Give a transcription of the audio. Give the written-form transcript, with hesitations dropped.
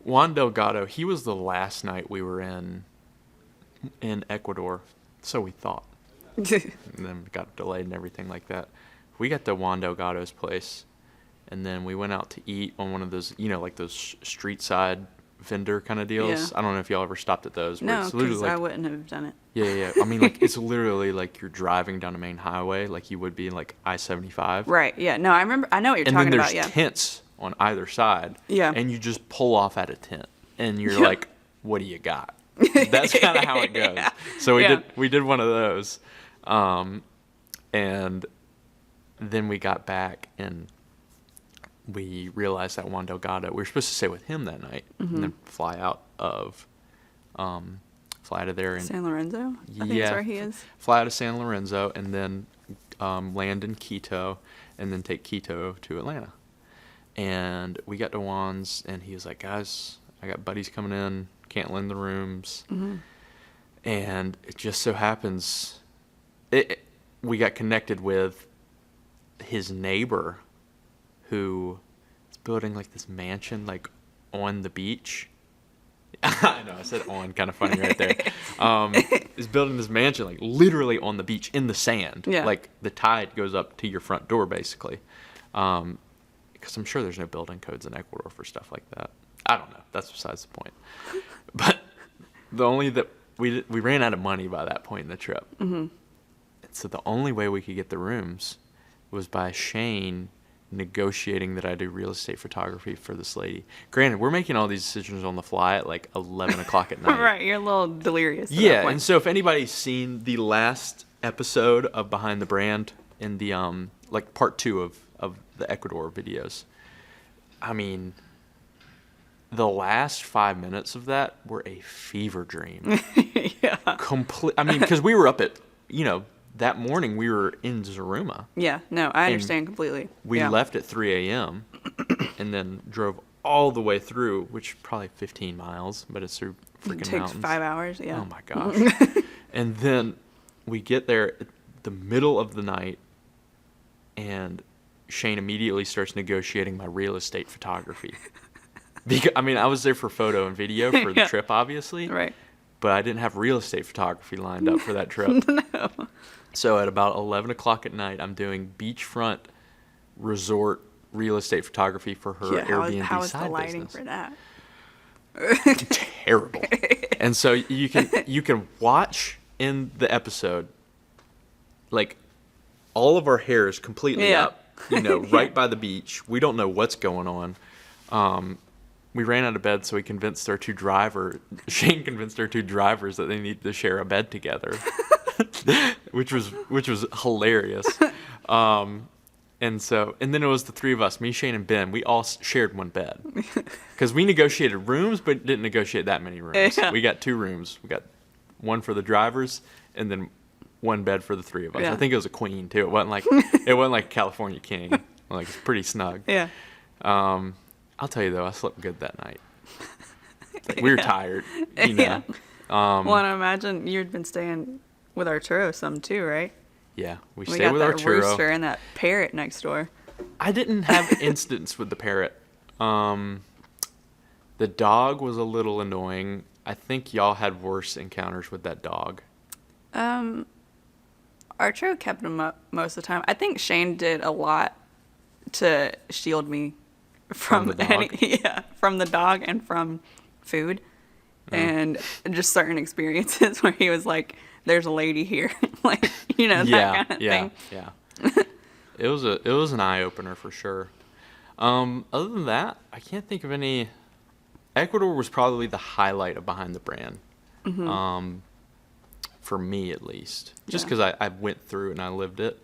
Juan Delgado, he was the last night we were in Ecuador, so we thought. And then we got delayed and everything like that. We got to Juan Delgado's place, and then we went out to eat on one of those, like those street side vendor kind of deals. Yeah. I don't know if y'all ever stopped at those. No, it's literally because I wouldn't have done it. Yeah. I mean, like, it's literally like you're driving down a main highway like you would be in, like, I-75. Right, yeah. No, I remember. I know what you're talking about, yeah. And then there's tents on either side. Yeah. And you just pull off at a tent. And you're like, what do you got? That's kind of how it goes. Yeah. So we did one of those. And then we got back and we realized that Juan Delgado, we were supposed to stay with him that night and then fly out of there. San Lorenzo? I think that's where he is. Fly out of San Lorenzo and then land in Quito and then take Quito to Atlanta. And we got to Juan's and he was like, guys, I got buddies coming in, can't lend the rooms. Mm-hmm. And it just so happens, we got connected with his neighbor who is building like this mansion like on the beach. I know, I said on, kind of funny right there. Is building this mansion like literally on the beach in the sand. Yeah. Like the tide goes up to your front door basically. Because I'm sure there's no building codes in Ecuador for stuff like that. I don't know. That's besides the point. But we ran out of money by that point in the trip. Mm-hmm. And so the only way we could get the rooms was by Shane negotiating that I do real estate photography for this lady. Granted, we're making all these decisions on the fly at like 11 o'clock at night. Right, you're a little delirious. Yeah, and so if anybody's seen the last episode of Behind the Brand in the like part 2 of the Ecuador videos, I mean, the last 5 minutes of that were a fever dream. Yeah. I mean, because we were up at, that morning we were in Zaruma. Yeah, no, I understand completely. We left at 3 a.m. and then drove all the way through, which probably 15 miles, but it's through freaking mountains. It takes 5 hours, yeah. Oh my gosh. And then we get there at the middle of the night, and Shane immediately starts negotiating my real estate photography. Because, I mean, I was there for photo and video for the trip, obviously. Right. But I didn't have real estate photography lined up for that trip. No. So at about 11 o'clock at night, I'm doing beachfront resort real estate photography for her Airbnb how is side the lighting business. for that? Terrible. And so you can watch in the episode, like, all of our hair is completely up, right by the beach. We don't know what's going on. We ran out of bed, so Shane convinced our 2 drivers that they needed to share a bed together, which was hilarious. And then it was the 3 of us, me, Shane, and Ben. We all shared one bed because we negotiated rooms, but didn't negotiate that many rooms. Yeah. We got 2 rooms. We got one for the drivers, and then one bed for the 3 of us. Yeah. I think it was a queen too. It wasn't like California King. Like, it's pretty snug. Yeah. I'll tell you though, I slept good that night. Like, we were tired, Yeah. Well, and I imagine you'd been staying with Arturo some too, right? Yeah, we stayed with Arturo. We got that rooster and that parrot next door. I didn't have incidents with the parrot. The dog was a little annoying. I think y'all had worse encounters with that dog. Arturo kept him up most of the time. I think Shane did a lot to shield me from the dog? from the dog and from food. And just certain experiences where he was like, there's a lady here. Like, that kind of thing. Yeah. It was an eye opener for sure. Other than that, I can't think of any. Ecuador was probably the highlight of Behind the Brand. Mm-hmm. For me at least. Just because I went through it and I lived it.